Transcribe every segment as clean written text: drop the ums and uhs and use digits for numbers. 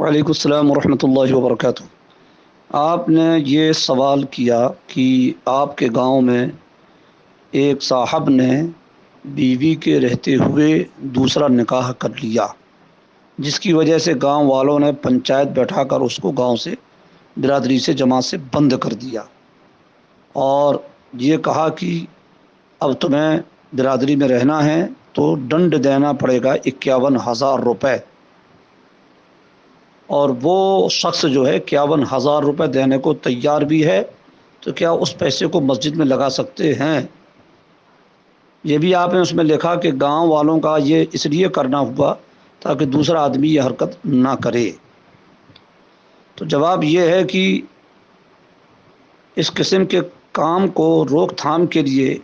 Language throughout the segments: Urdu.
وعلیکم السلام ورحمۃ اللہ وبرکاتہ۔ آپ نے یہ سوال کیا کہ آپ کے گاؤں میں ایک صاحب نے بیوی کے رہتے ہوئے دوسرا نکاح کر لیا، جس کی وجہ سے گاؤں والوں نے پنچایت بیٹھا کر اس کو گاؤں سے، برادری سے، جماعت سے بند کر دیا، اور یہ کہا کہ اب تمہیں برادری میں رہنا ہے تو ڈنڈ دینا پڑے گا 51,000 روپے، اور وہ شخص جو ہے 51,000 روپے دینے کو تیار بھی ہے، تو کیا اس پیسے کو مسجد میں لگا سکتے ہیں؟ یہ بھی آپ نے اس میں لکھا کہ گاؤں والوں کا یہ اس لیے کرنا ہوا تاکہ دوسرا آدمی یہ حرکت نہ کرے۔ تو جواب یہ ہے کہ اس قسم کے کام کو روک تھام کے لیے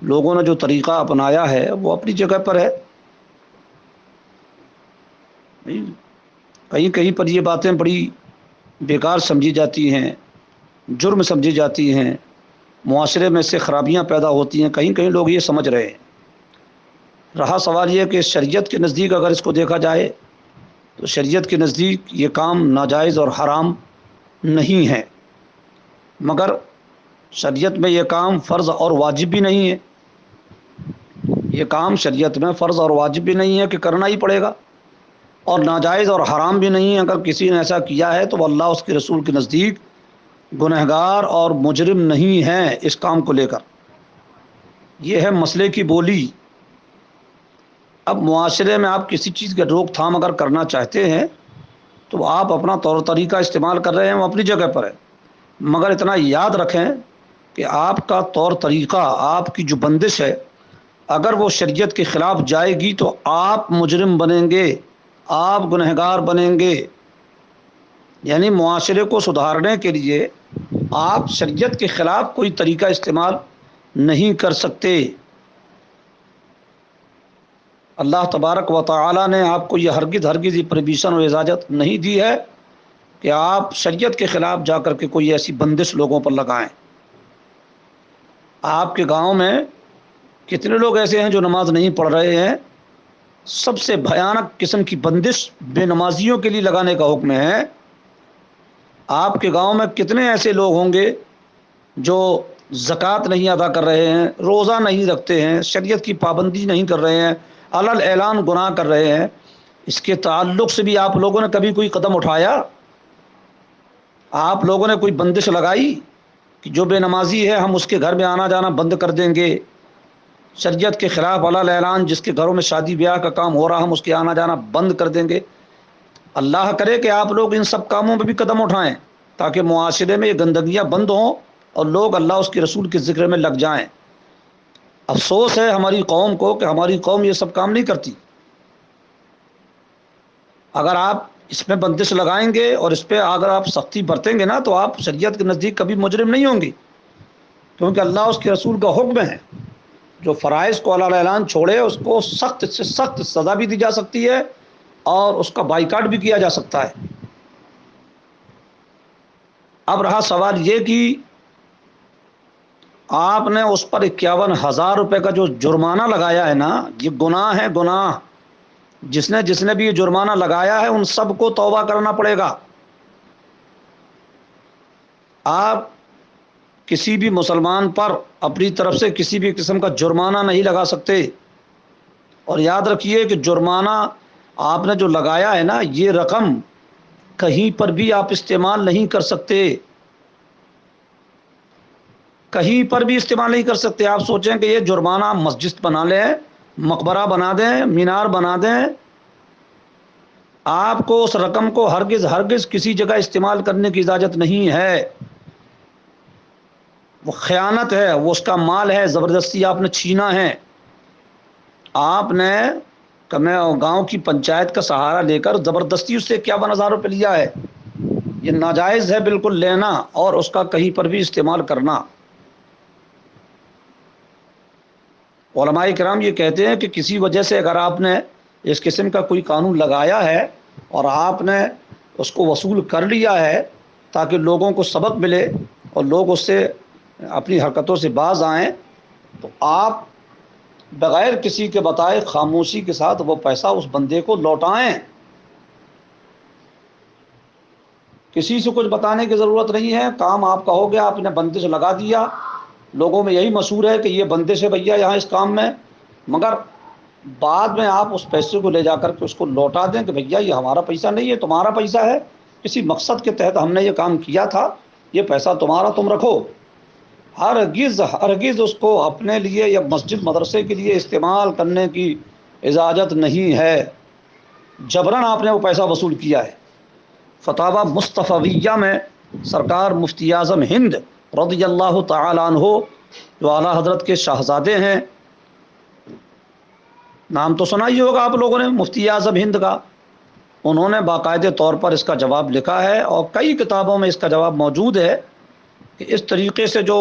لوگوں نے جو طریقہ اپنایا ہے وہ اپنی جگہ پر ہے۔ کہیں کہیں پر یہ باتیں بڑی بیکار سمجھی جاتی ہیں، جرم سمجھی جاتی ہیں، معاشرے میں سے خرابیاں پیدا ہوتی ہیں، کہیں کہیں لوگ یہ سمجھ رہے ہیں۔ رہا سوال یہ کہ شریعت کے نزدیک اگر اس کو دیکھا جائے تو شریعت کے نزدیک یہ کام ناجائز اور حرام نہیں ہے، مگر شریعت میں یہ کام فرض اور واجب بھی نہیں ہے۔ یہ کام شریعت میں فرض اور واجب بھی نہیں ہے کہ کرنا ہی پڑے گا، اور ناجائز اور حرام بھی نہیں ہے۔ اگر کسی نے ایسا کیا ہے تو وہ اللہ اس کے رسول کے نزدیک گنہگار اور مجرم نہیں ہے اس کام کو لے کر۔ یہ ہے مسئلے کی بولی۔ اب معاشرے میں آپ کسی چیز کا روک تھام اگر کرنا چاہتے ہیں تو آپ اپنا طور طریقہ استعمال کر رہے ہیں، وہ اپنی جگہ پر ہے، مگر اتنا یاد رکھیں کہ آپ کا طور طریقہ، آپ کی جو بندش ہے، اگر وہ شریعت کے خلاف جائے گی تو آپ مجرم بنیں گے، آپ گنہگار بنیں گے۔ یعنی معاشرے کو سدھارنے کے لیے آپ شریعت کے خلاف کوئی طریقہ استعمال نہیں کر سکتے۔ اللہ تبارک و تعالی نے آپ کو یہ ہرگز یہ پرمیشن اور اجازت نہیں دی ہے کہ آپ شریعت کے خلاف جا کر کے کوئی ایسی بندش لوگوں پر لگائیں۔ آپ کے گاؤں میں کتنے لوگ ایسے ہیں جو نماز نہیں پڑھ رہے ہیں؟ سب سے بھیانک قسم کی بندش بے نمازیوں کے لیے لگانے کا حکم ہے۔ آپ کے گاؤں میں کتنے ایسے لوگ ہوں گے جو زکوٰۃ نہیں ادا کر رہے ہیں، روزہ نہیں رکھتے ہیں، شریعت کی پابندی نہیں کر رہے ہیں، علل اعلان گناہ کر رہے ہیں۔ اس کے تعلق سے بھی آپ لوگوں نے کبھی کوئی قدم اٹھایا؟ آپ لوگوں نے کوئی بندش لگائی کہ جو بے نمازی ہے ہم اس کے گھر میں آنا جانا بند کر دیں گے؟ شریعت کے خلاف علل اعلان جس کے گھروں میں شادی بیاہ کا کام ہو رہا ہم اس کے آنا جانا بند کر دیں گے؟ اللہ کرے کہ آپ لوگ ان سب کاموں پہ بھی قدم اٹھائیں تاکہ معاشرے میں یہ گندگیاں بند ہوں اور لوگ اللہ اس کے رسول کے ذکر میں لگ جائیں۔ افسوس ہے ہماری قوم کو کہ ہماری قوم یہ سب کام نہیں کرتی۔ اگر آپ اس میں بندش لگائیں گے اور اس پہ اگر آپ سختی برتیں گے نا تو آپ شریعت کے نزدیک کبھی مجرم نہیں ہوں گے، کیونکہ اللہ اس کے رسول کا حکم ہے جو فرائض کو علل اعلان چھوڑے اس کو سخت سے سخت سزا بھی دی جا سکتی ہے اور اس کا بائیکاٹ بھی کیا جا سکتا ہے۔ اب رہا سوال یہ کہ آپ نے اس پر 51,000 روپے کا جو جرمانہ لگایا ہے نا، یہ گناہ ہے، گناہ۔ جس نے بھی یہ جرمانہ لگایا ہے ان سب کو توبہ کرنا پڑے گا۔ آپ کسی بھی مسلمان پر اپنی طرف سے کسی بھی قسم کا جرمانہ نہیں لگا سکتے، اور یاد رکھیے کہ جرمانہ آپ نے جو لگایا ہے نا، یہ رقم کہیں پر بھی آپ استعمال نہیں کر سکتے، کہیں پر بھی استعمال نہیں کر سکتے۔ آپ سوچیں کہ یہ جرمانہ مسجد بنا لیں، مقبرہ بنا دیں، مینار بنا دیں، آپ کو اس رقم کو ہرگز کسی جگہ استعمال کرنے کی اجازت نہیں ہے۔ وہ خیانت ہے، وہ اس کا مال ہے، زبردستی آپ نے چھینا ہے۔ آپ نے گاؤں کی پنچایت کا سہارا لے کر زبردستی اس سے 51,000 روپے لیا ہے۔ یہ ناجائز ہے بالکل لینا اور اس کا کہیں پر بھی استعمال کرنا۔ علماء کرام یہ کہتے ہیں کہ کسی وجہ سے اگر آپ نے اس قسم کا کوئی قانون لگایا ہے اور آپ نے اس کو وصول کر لیا ہے تاکہ لوگوں کو سبق ملے اور لوگ اس سے اپنی حرکتوں سے باز آئیں، تو آپ بغیر کسی کے بتائے خاموشی کے ساتھ وہ پیسہ اس بندے کو لوٹائیں۔ کسی سے کچھ بتانے کی ضرورت نہیں ہے، کام آپ کا ہو گیا، آپ نے بندے سے لگا دیا، لوگوں میں یہی مشہور ہے کہ یہ بندے سے بھیا یہاں اس کام میں، مگر بعد میں آپ اس پیسے کو لے جا کر کے اس کو لوٹا دیں کہ بھیا یہ ہمارا پیسہ نہیں ہے، تمہارا پیسہ ہے، کسی مقصد کے تحت ہم نے یہ کام کیا تھا، یہ پیسہ تمہارا، تم رکھو۔ ہرگز اس کو اپنے لیے یا مسجد مدرسے کے لیے استعمال کرنے کی اجازت نہیں ہے، جبراً آپ نے وہ پیسہ وصول کیا ہے۔ فتاوی مصطفیہ میں سرکار مفتی اعظم ہند رضی اللہ تعالیٰ عنہ، جو اعلیٰ حضرت کے شاہزادے ہیں، نام تو سنا ہی ہوگا آپ لوگوں نے مفتی اعظم ہند کا، انہوں نے باقاعدہ طور پر اس کا جواب لکھا ہے اور کئی کتابوں میں اس کا جواب موجود ہے کہ اس طریقے سے جو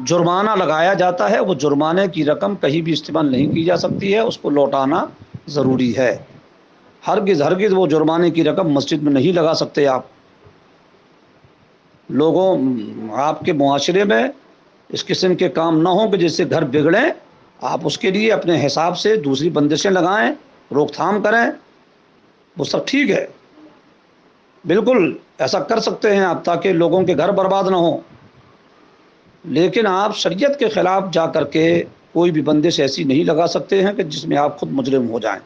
جرمانہ لگایا جاتا ہے وہ جرمانے کی رقم کہیں بھی استعمال نہیں کی جا سکتی ہے، اس کو لوٹانا ضروری ہے۔ ہرگز وہ جرمانے کی رقم مسجد میں نہیں لگا سکتے آپ۔ لوگوں، آپ کے معاشرے میں اس قسم کے کام نہ ہوں کہ جس سے گھر بگڑیں، آپ اس کے لیے اپنے حساب سے دوسری بندشیں لگائیں، روک تھام کریں، وہ سب ٹھیک ہے، بالکل ایسا کر سکتے ہیں آپ تاکہ لوگوں کے گھر برباد نہ ہوں، لیکن آپ شریعت کے خلاف جا کر کے کوئی بھی بندش ایسی نہیں لگا سکتے ہیں کہ جس میں آپ خود مجرم ہو جائیں۔